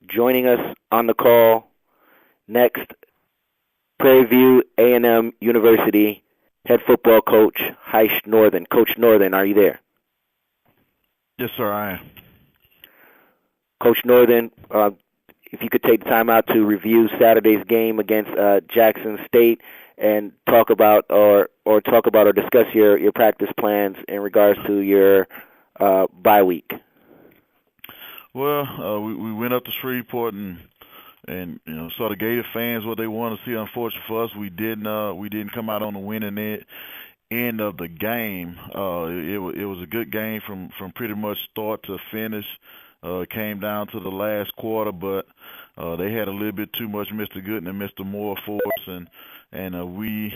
Joining us on the call next, Prairie View A&M University head football coach Heish Northern. Coach Northern, are you there? Yes, sir, I am. Coach Northern, if you could take the time out to review Saturday's game against Jackson State and talk about or discuss your practice plans in regards to your bye week. Well, we went up to Shreveport and sort of gave the fans what they want to see. Unfortunately for us, we didn't come out on the winning end of the game. It was a good game from pretty much start to finish. It came down to the last quarter, but they had a little bit too much Mr. Gooden and Mr. Moore for us, and we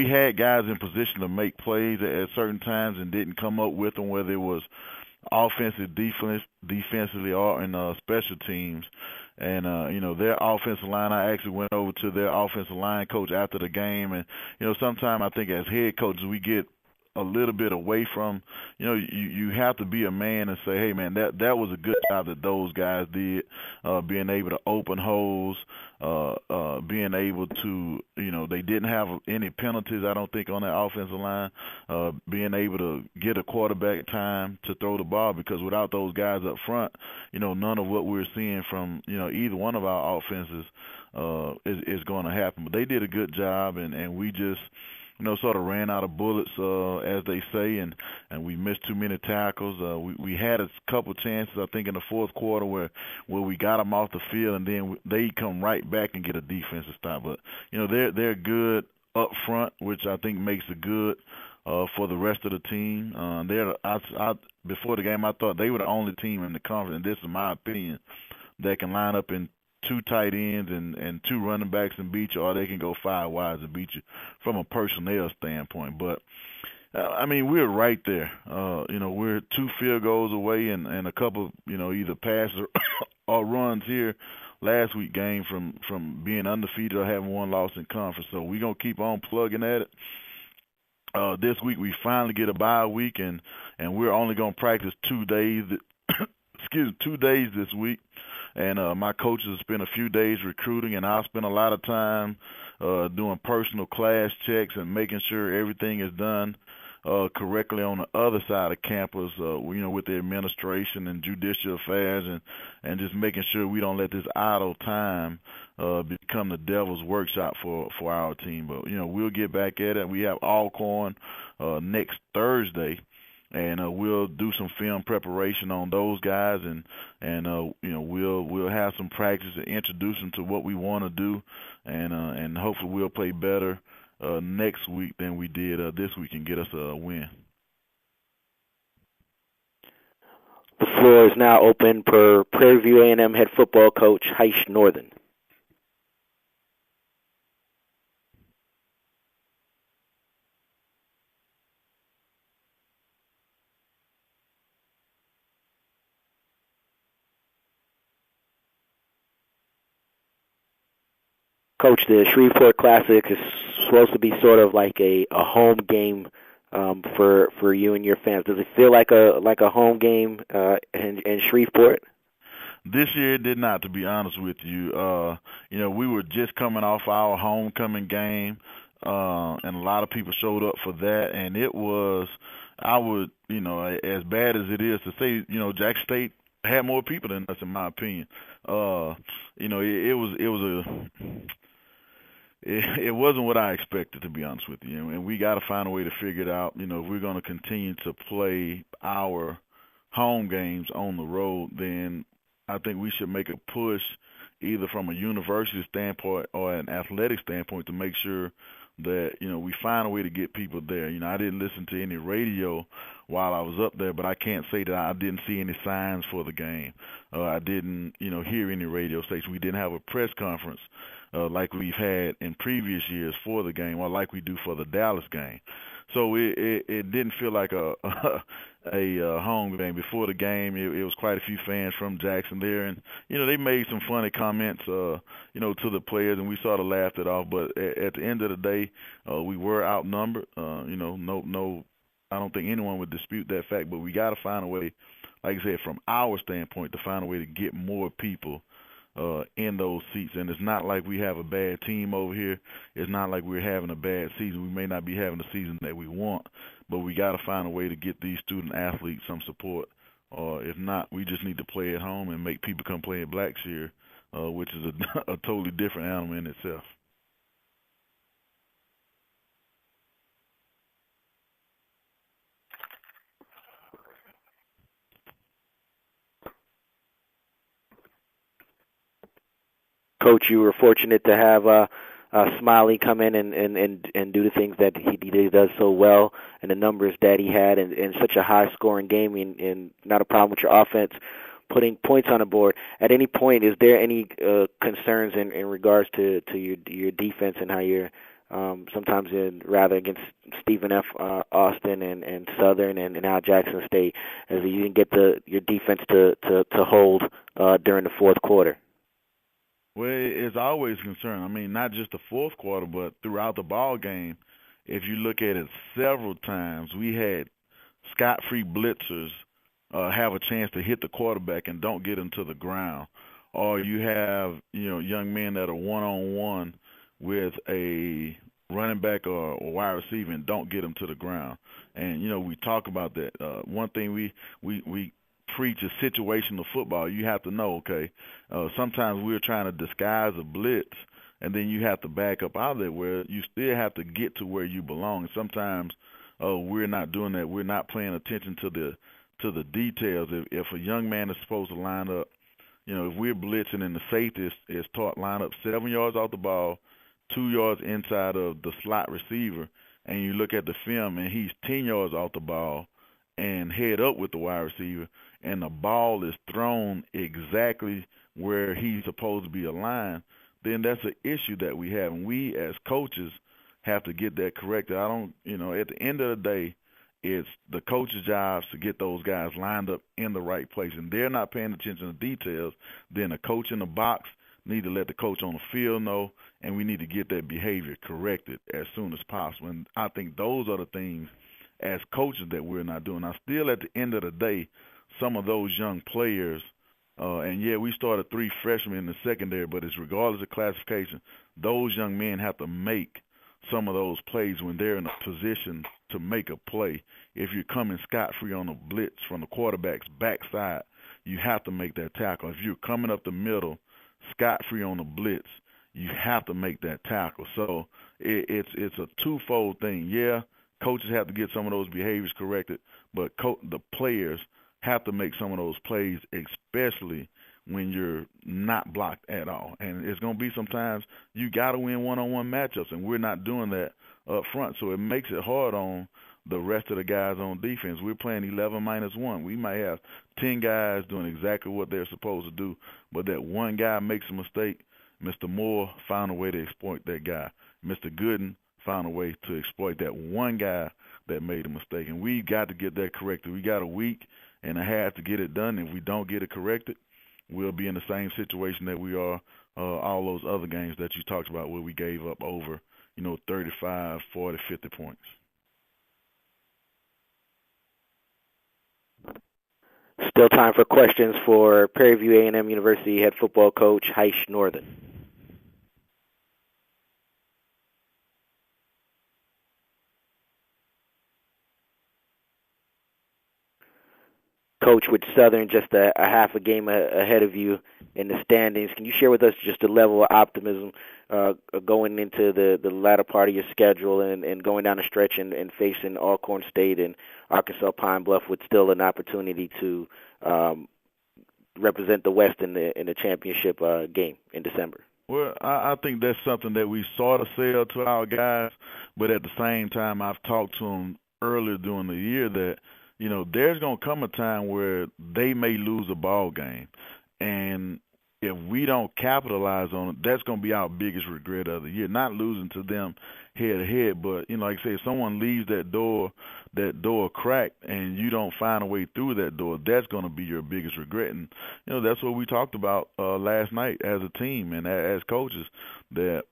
had guys in position to make plays at certain times and didn't come up with them, whether it was defensively, or in special teams. And their offensive line, I actually went over to their offensive line coach after the game, and sometimes I think as head coaches we get a little bit away from, you have to be a man and say, hey man, that was a good job that those guys did, being able to open holes, being able to, they didn't have any penalties, I don't think, on that offensive line, being able to get a quarterback time to throw the ball, because without those guys up front, none of what we're seeing from, either one of our offenses is going to happen. But they did a good job, and we just sort of ran out of bullets, as they say, and we missed too many tackles. We had a couple chances, I think, in the fourth quarter where we got them off the field, and then they come right back and get a defensive stop. But they're good up front, which I think makes it good for the rest of the team. Before the game, I thought they were the only team in the conference, and this is my opinion, that can line up in two tight ends and two running backs and beat you, or they can go five wides and beat you from a personnel standpoint. But we're right there. We're two field goals away and a couple, either passes or runs here last week game from being undefeated or having one loss in conference. So we're gonna keep on plugging at it. This week we finally get a bye week, and we're only gonna practice 2 days. 2 days this week. And my coaches spent a few days recruiting, and I'll spend a lot of time doing personal class checks and making sure everything is done correctly on the other side of campus, with the administration and judicial affairs, and just making sure we don't let this idle time become the devil's workshop for our team. But, we'll get back at it. We have Alcorn next Thursday. And we'll do some film preparation on those guys, and we'll have some practice and introduce them to what we want to do, and hopefully we'll play better next week than we did this week and get us a win. The floor is now open for Prairie View A&M head football coach Heish Northern. Coach, the Shreveport Classic is supposed to be sort of like a home game for you and your fans. Does it feel like a home game in Shreveport? This year it did not, to be honest with you. We were just coming off our homecoming game, and a lot of people showed up for that, and it was, as bad as it is to say, Jack State had more people than us, in my opinion. It wasn't what I expected, to be honest with you, and we got to find a way to figure it out. If we're going to continue to play our home games on the road, then I think we should make a push, either from a university standpoint or an athletic standpoint, to make sure that we find a way to get people there. I didn't listen to any radio while I was up there, but I can't say that I didn't see any signs for the game. I didn't hear any radio stations. We didn't have a press conference like we've had in previous years for the game, or like we do for the Dallas game. So it didn't feel like a home game. Before the game, it was quite a few fans from Jackson there, and they made some funny comments to the players, and we sort of laughed it off. But at the end of the day, we were outnumbered. No, I don't think anyone would dispute that fact. But we got to find a way like I said, from our standpoint, to find a way to get more people in those seats. And it's not like we have a bad team over here. It's not like we're having a bad season. We may not be having the season that we want, but we got to find a way to get these student athletes some support. Or if not, we just need to play at home and make people come play at Blackshear, which is a totally different animal in itself. Coach, you were fortunate to have Smiley come in and do the things that he does so well, and the numbers that he had, and such a high scoring game, and not a problem with your offense putting points on the board. At any point, is there any concerns in regards to your defense and how you're sometimes rather against Stephen F. Austin and Southern and now Jackson State, as you didn't get your defense to hold during the fourth quarter? Well, it's always a concern. I mean, not just the fourth quarter, but throughout the ball game. If you look at it several times, we had scot-free blitzers have a chance to hit the quarterback and don't get him to the ground. Or you have, young men that are one-on-one with a running back or a wide receiver and don't get them to the ground. And, we talk about that. One thing we preach is situational football. You have to know, okay, sometimes we're trying to disguise a blitz, and then you have to back up out of there where you still have to get to where you belong. And sometimes we're not doing that. We're not paying attention to the details. If a young man is supposed to line up, if we're blitzing and the safety is taught line up 7 yards off the ball, 2 yards inside of the slot receiver, and you look at the film and he's 10 yards off the ball and head up with the wide receiver, and the ball is thrown exactly where he's supposed to be aligned, then that's an issue that we have. And we as coaches have to get that corrected. At the end of the day, it's the coach's job to get those guys lined up in the right place. And they're not paying attention to details. Then the coach in the box need to let the coach on the field know, and we need to get that behavior corrected as soon as possible. And I think those are the things as coaches that we're not doing. Now, still at the end of the day, some of those young players, we started 3 freshmen in the secondary, but it's regardless of classification, those young men have to make some of those plays when they're in a position to make a play. If you're coming scot-free on a blitz from the quarterback's backside, you have to make that tackle. If you're coming up the middle scot-free on a blitz, you have to make that tackle. So it's a twofold thing. Yeah, coaches have to get some of those behaviors corrected, but the players have to make some of those plays, especially when you're not blocked at all. And it's going to be sometimes you got to win one-on-one matchups, and we're not doing that up front. So it makes it hard on the rest of the guys on defense. We're playing 11-1. We might have 10 guys doing exactly what they're supposed to do, but that one guy makes a mistake. Mr. Moore found a way to exploit that guy. Mr. Gooden found a way to exploit that one guy that made a mistake. And we got to get that corrected. We got a week and a half to get it done. If we don't get it corrected, we'll be in the same situation that we are all those other games that you talked about where we gave up over, 35, 40, 50 points. Still time for questions for Prairie View A&M University head football coach Heishma. Coach, with Southern just a half a game ahead of you in the standings, can you share with us just the level of optimism going into the latter part of your schedule and going down the stretch and facing Alcorn State and Arkansas Pine Bluff with still an opportunity to represent the West in the championship game in December? Well, I think that's something that we sort of sell to our guys, but at the same time, I've talked to them earlier during the year that there's going to come a time where they may lose a ball game. And if we don't capitalize on it, that's going to be our biggest regret of the year. Not losing to them head to head, but, like I say, if someone leaves that door cracked and you don't find a way through that door, that's going to be your biggest regret. And, that's what we talked about last night as a team and as coaches, that,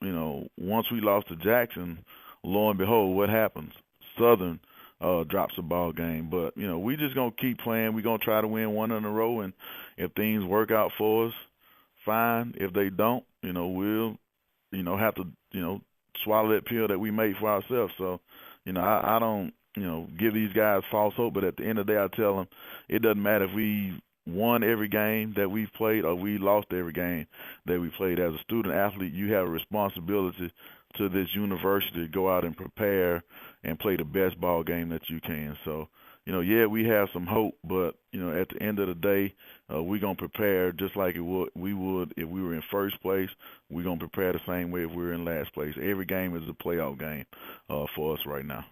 once we lost to Jackson, lo and behold, what happens? Southern drops a ball game. But we just gonna keep playing. We're gonna try to win one in a row, and if things work out for us, fine. If they don't, we'll have to swallow that pill that we made for ourselves. So I don't give these guys false hope, but at the end of the day, I tell them it doesn't matter if we won every game that we've played or we lost every game that we played. As a student athlete, you have a responsibility to this university to go out and prepare and play the best ball game that you can. So, yeah, we have some hope, but, at the end of the day, we're going to prepare just like we would if we were in first place. We're going to prepare the same way if we were in last place. Every game is a playoff game for us right now.